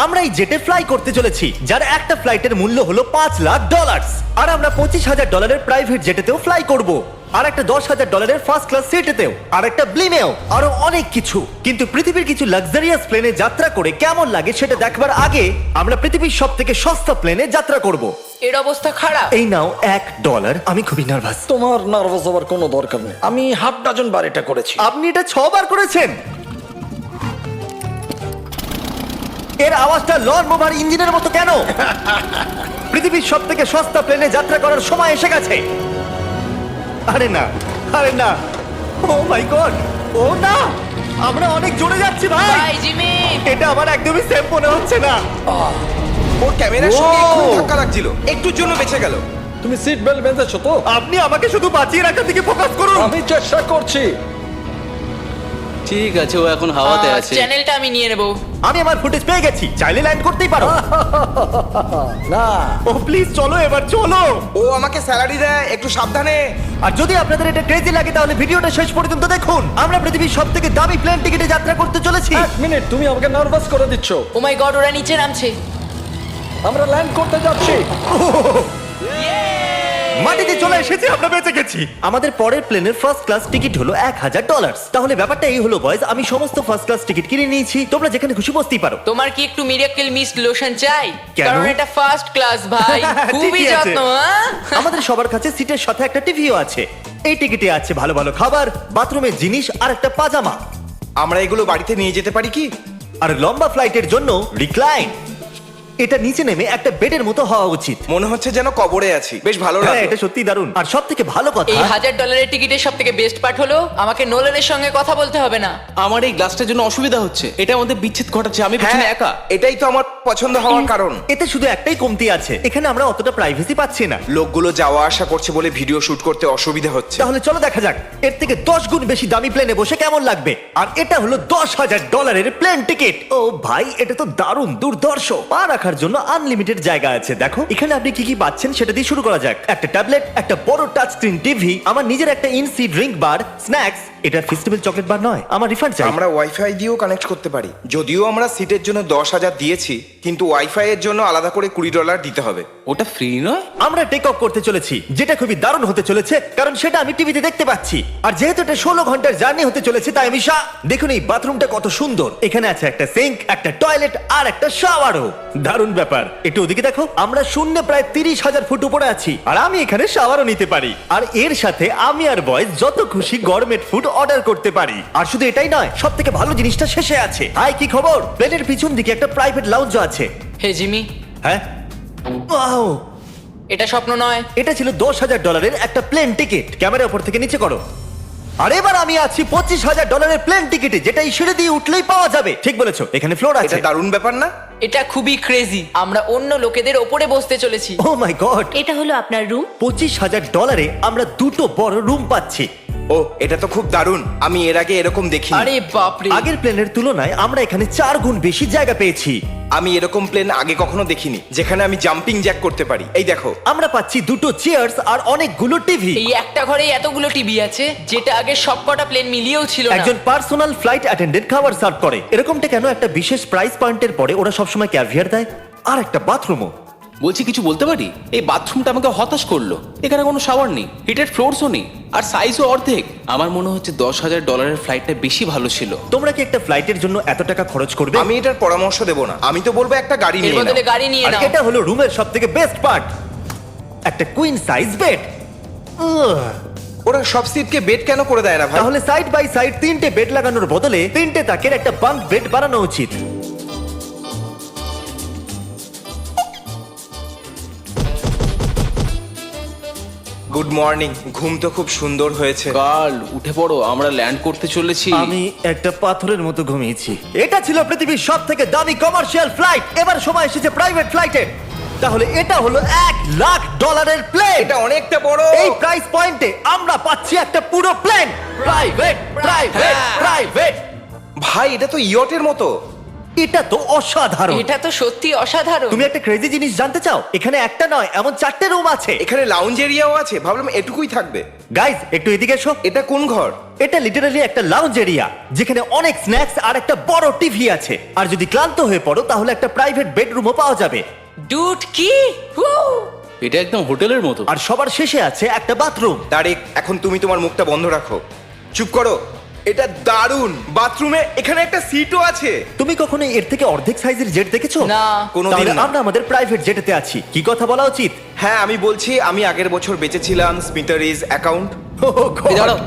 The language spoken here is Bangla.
আমরা এই জেটে ফ্লাই করতে চলেছি যার একটা ফ্লাইটের মূল্য হলো $5,00,000 আর আমরা $25,000 প্রাইভেট জেটেতেও ফ্লাই করব আর একটা $10,000 ফার্স্ট ক্লাস সিটেতেও আর একটা ব্লিমেও আরো অনেক কিছু। কিন্তু পৃথিবীর কিছু লাক্সারিয়াস প্লেনে যাত্রা করে কেমন লাগে সেটা দেখবার আগে আমরা পৃথিবীর সব থেকে সস্তা প্লেনে যাত্রা করব। এর অবস্থা খারাপ। এই নাও $1। আমি খুবই নার্ভাস। তোমার নার্ভাস হওয়ার কোনো দরকার নেই, আমি হাফ ডজন বার এটা করেছি। আপনি এটা 6 বার করেছেন। এর আওয়াজটা লন মোভার ইঞ্জিনের মতো কেন? পৃথিবীর সব থেকে সস্তা প্লেনে যাত্রা করার সময় এসে গেছে। আরে না, আরে না, ও মাই গড, ও না, আমরা অনেক জোরে যাচ্ছি ভাই। Bye Jimmy. এটা আমার একদমই সেফ মনে হচ্ছে না। ওর ক্যামেরার সঙ্গে Wow! একটু ধাক্কা লাগছিল, একটুর জন্য বেঁচে গেল। তুমি সিট বেল্ট বেঁধেছো তো? আপনি আমাকে শুধু বাঁচিয়ে রাখার দিকে ফোকাস করুন। আমি চেষ্টা করছি। ঠিক আছে, ও এখন হাওয়াতে আছে। চ্যানেলটা আমি নিয়ে নেব। আমি আমার ফুটেজ পেয়ে গেছি, চাইলে ল্যান্ড করতেই পারো। না, ও প্লিজ চলো, এবার চলো। ও আমাকে স্যালারি দেয়, একটু সাবধানে। আর যদি আপনাদের এটা ক্রেজি লাগে তাহলে ভিডিওটা শেষ পর্যন্ত দেখুন। আমরা পৃথিবীর সব থেকে দামি প্লেন টিকিটে যাত্রা করতে চলেছি। এক মিনিট, তুমি আমাকে নার্ভাস করে দিচ্ছ। ও মাই গড, ওরা নিচে নামছে। আমরা ল্যান্ড করতে যাচ্ছি। মাটিতে চলে এসেছি, আমরা বেঁচে গেছি। আমাদের পরের প্লেনের ফার্স্ট ক্লাস টিকিট হলো $1,000। তাহলে ব্যাপারটা এই হলো বয়েজ, আমি সমস্ত ফার্স্ট ক্লাস টিকিট কিনে নিয়েছি, তোমরা যেখানে খুশি বসতেই পারো। তোমার কি একটু মিরাকেল মিস্ট লোশন চাই? কেন? কারণ এটা ফার্স্ট ক্লাস ভাই, খুবই ঠিকই আছে। যত্ন। হ্যাঁ? আমাদের সবার কাছে সিটের সাথে একটা টিভিও আছে। এই টিকিটে আছে ভালো ভালো খাবার, বাথরুমের জিনিস আর একটা পাজামা। আমরা এগুলো বাড়িতে নিয়ে যেতে পারি কি? আর লম্বা ফ্লাইটের জন্য রিক্লাইন। এটা নিচে নেমে একটা বেডের মতো হওয়া উচিত। মনে হচ্ছে যেন কবরে আছি, বেশ ভালো হ্যাঁ, লাগে। এটা সত্যি দারুণ। আর সব থেকে ভালো কথা, এই $1,000 টিকিটের সব থেকে বেস্ট পার্ট হলো আমাকে নোলানের সঙ্গে কথা বলতে হবে না। আমার এই গ্লাসটার জন্য অসুবিধা হচ্ছে, এটা আমাদের বিচ্ছেদ ঘটাচ্ছে। আমি হ্যাঁ, পিছনে একা। এটাই তো আমার পছন্দ হওয়ার কারণ। এতে শুধু একটাই কমতি আছে, এখানে আমরা অতটা প্রাইভেসি পাচ্ছি না। লোকগুলো যাওয়া আসা করছে বলে ভিডিও শুট করতে অসুবিধা হচ্ছে। তাহলে চলো দেখা যাক এর থেকে 10 গুণ বেশি দামি প্লেনে বসে কেমন লাগবে। আর এটা হলো $10,000 প্লেন টিকিট। ও ভাই, এটা তো দারুণ দুর্ধর্ষ। পা রাখার জন্য আনলিমিটেড জায়গা আছে। দেখো এখানে আপনি কি কি পাচ্ছেন সেটা দিয়ে শুরু করা যাক। একটা ট্যাবলেট, একটা বড় টাচ স্ক্রিন টিভি, আমার নিজের একটা ইনসি ড্রিঙ্ক বার, স্ন্যাক্স। এটা ফেস্টিভ্যাল চকলেট বার নয়, আমার রিফান্ড চাই। আমরা ওয়াইফাই দিয়েও কানেক্ট করতে পারি। যদিও আমরা সিটের জন্য 10,000 দিয়েছি, কিন্তু ওয়াইফাই এর জন্য আলাদা করে $20 দিতে হবে। ওটা ফ্রি নয়? আমরা টেক অফ করতে চলেছি, যেটা খুবই দারুণ হতে চলেছে, কারণ সেটা আমি টিভিতে দেখতে পাচ্ছি। আর যেহেতু এটা 16 ঘন্টার জার্নি হতে চলেছে, তাই আমি দেখুন এই বাথরুমটা কত সুন্দর। এখানে আছে একটা সিঙ্ক, একটা টয়লেট আর একটা শাওয়ারও। দারুণ ব্যাপার। একটু ওদিকে দেখো, আমরা শূন্যে প্রায় 30,000 ফুট উপরে আছি, আর আমি এখানে শাওয়ারও নিতে পারি। আর এর সাথে আমি আর বয়েজ যত খুশি গরমেট ফুড অর্ডার করতে পারি। আর শুধু এটাই নয়, সব থেকে ভালো জিনিসটা শেষে আছে। হাই, কি খবর? প্লেনের পিছন দিকে একটা প্রাইভেট লাউঞ্জ আছে। হে জিমি, হ্যাঁ, ওয়াও, এটা স্বপ্ন নয়। এটা ছিল $10,000 একটা প্লেন টিকিট। ক্যামেরা উপর থেকে নিচে করো। আর এবার আমি আছি $25,000 প্লেন টিকিটে, যেটা এই সিঁড়ি দিয়ে উঠলেই পাওয়া যাবে। ঠিক বলেছো, এখানে ফ্লোর আছে। এটা দারুণ ব্যাপার না? এটা খুবই ক্রেজি। আমরা অন্য লোকেদের ওপরে বসতে চলেছি। ও মাই গড, এটা হলো আপনার রুম। $25,000 আমরা দুটো বড় রুম পাচ্ছি। ও, এটা তো খুব দারুণ। আমি এর আগে এরকম দেখিনি। আরে বাপরে। আগের প্লেনের তুলনায় আমরা এখানে 4 গুণ বেশি জায়গা পেয়েছি। আমি এরকম প্লেন আগে কখনো দেখিনি যেখানে আমি জাম্পিং জ্যাক করতে পারি। এই দেখো, আমরা পাচ্ছি দুটো চেয়ার্স আর অনেকগুলো টিভি। এই একটা ঘরে এতগুলো টিভি আছে, যেটা আগে সবকটা প্লেন মিলিয়েও ছিল না। একজন পার্সোনাল ফ্লাইট অ্যাটেন্ডেন্ট খাবার সার্ভ করে। এরকমটা কেন? একটা বিশেষ প্রাইস পয়েন্টের পরে ওরা সবসময় ক্যাভিয়ার দেয়। আর একটা বাথরুমও। বলছি, কিছু বলতে পারি? এই বাথরুমটা আমাকে হতাশ করলো। এখানে কোনো শাওয়ার নেই, হিটেড ফ্লোরসও নেই, আর সাইজও অর্ধেক। আমার মনে হচ্ছে $10,000 ফ্লাইটটা বেশি ভালো ছিল। তোমরা কি একটা ফ্লাইটের জন্য এত টাকা খরচ করবে? আমি এটার পরামর্শ দেব না। আমি তো বলবো একটা গাড়ি এর নিয়ে বদলে নাও। গাড়ি নিয়ে আর নাও। এটা হলো রুমের সব থেকে বেস্ট পার্ট, একটা কুইন সাইজ বেড। ওরা সব সিটকে বেড কেন করে দেয় না ভাই? তাহলে সাইড বাই সাইড 3টে বেড লাগানোর বদলে 3টে তাকের একটা বাঙ্ক বেড বানানো উচিত। Good morning. ঘুম তো খুব সুন্দর হয়েছে। কাল উঠে পড়ো, আমরা ল্যান্ড করতে চলেছি। আমি একটা পাথরের মতো ঘুমিয়েছি। এটা ছিল পৃথিবীর সব থেকে দামি কমার্শিয়াল ফ্লাইট। এবার সময় এসেছে প্রাইভেট ফ্লাইটের। তাহলে এটা হলো $1,00,000 প্লেন। এটা অনেকটা বড়। এই প্রাইস পয়েন্টে আমরা পাচ্ছি একটা পুরো প্লেন। Private, private, private. ভাই, এটা তো ইয়টের মতো। এটা তো অসাধারণ। এটা তো সত্যি অসাধারণ। তুমি একটা ক্রেজি জিনিস জানতে চাও? এখানে একটা নয়, এমন 4টে রুম আছে। এখানে লাউঞ্জ এরিয়াও আছে, ভাবলাম এটুকুই থাকবে। গাইজ একটু এদিকে এসো। এটা কোন ঘর? এটা লিটারালি একটা লাউঞ্জ এরিয়া যেখানে অনেক স্ন্যাক্স আর একটা বড় টিভি আছে। আর যদি ক্লান্ত হয়ে পড়ো তাহলে একটা প্রাইভেট বেডরুমও পাওয়া যাবে। ডুড কি Woo! এটা একদম হোটেলের মতো। আর সবার শেষে আছে একটা বাথরুম। তারিক, এখন তুমি তোমার মুখটা বন্ধ রাখো। চুপ করো। এটা দারুণ। বাথরুমে এখানে একটা সিটও আছে। তুমি কখনো এর থেকে অর্ধেক সাইজের জেট দেখেছো? না। কোনোদিন তাহলে না। আমরা আমাদের প্রাইভেট জেটেতে আছি, কি কথা বলা উচিত? হ্যাঁ, আমি বলছি আমি আগের বছর বেঁচেছিলাম স্মিটারিজ অ্যাকাউন্ট। Oh God! এই দাঁড়াও,